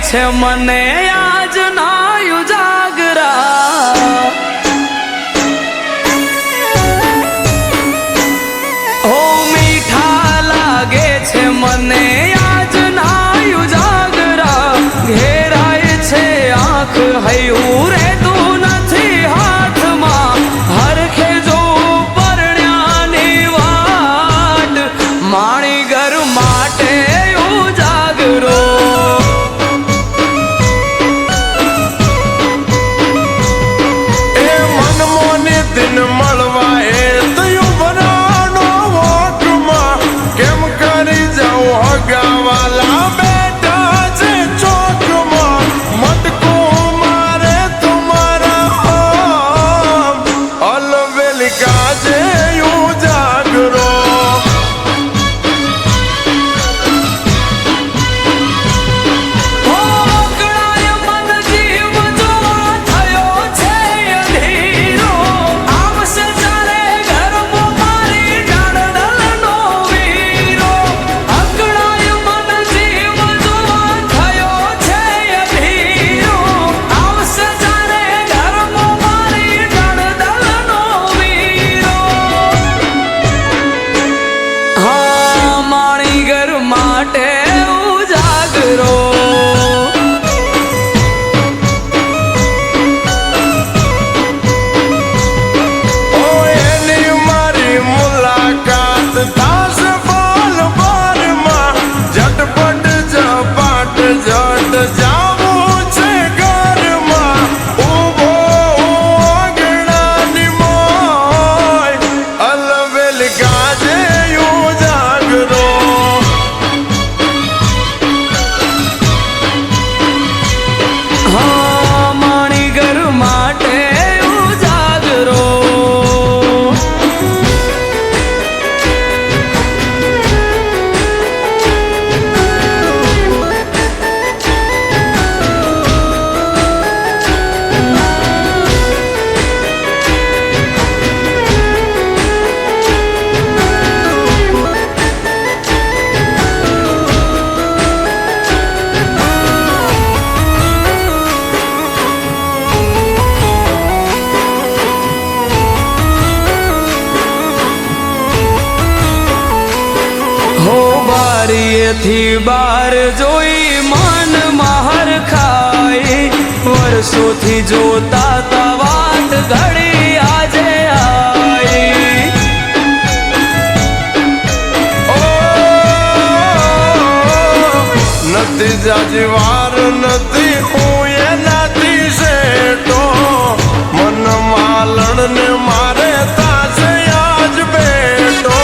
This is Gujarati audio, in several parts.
છે મને આજના ઉજાગરા હો મીઠા લાગે છે મને આજના ઉજાગરા ઘેરાય છે આંખ હૈયું રહેતું નથી હાથમાં હરખે જો પરણ્યાની વાટ માણી ઘર માટે ઉજાગરો થી બાર જોઈ મન મહર ખાય વર્ષોથી જોતા તા વાત ઘડી આજે આઈ નથી જાજી વાર નથી હું એનાથી શેઠો મન માલણ ને મારે તાશે આજ બેઠો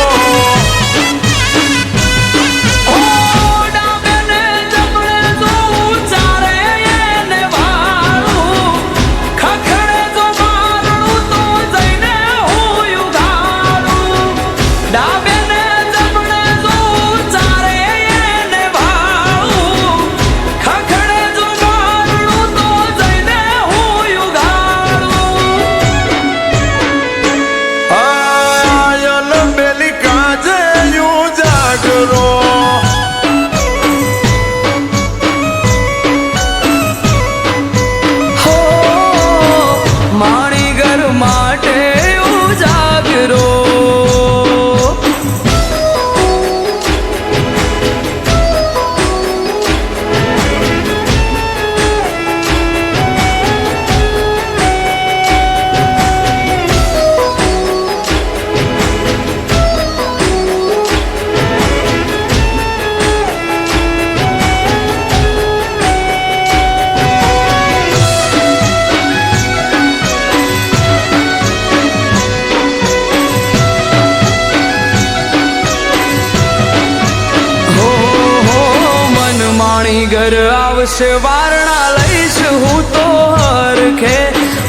ઘર આવશે વારણા લઈશ હું તો હરખે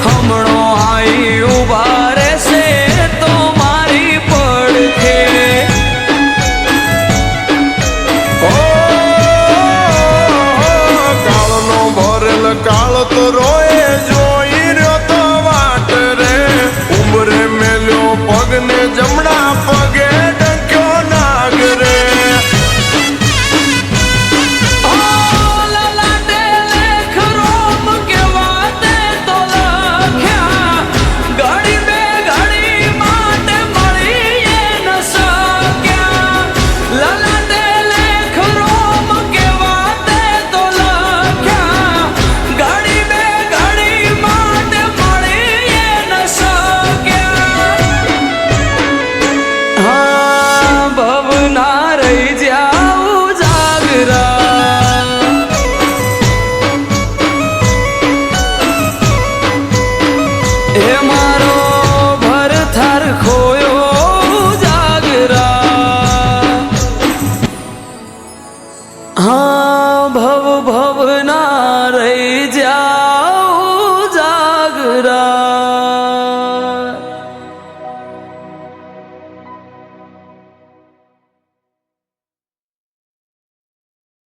હમણો આઈ ઉભા રહેશે તો મારી પડખે કાળનો ભરેલ કાળ તો રોએ જોઈ રહ્યો તો વાટ રે ઉંબરે મેલ્યો પગને જમણા પગે ડંક્યો નાગ રે લલાટે હા ભવના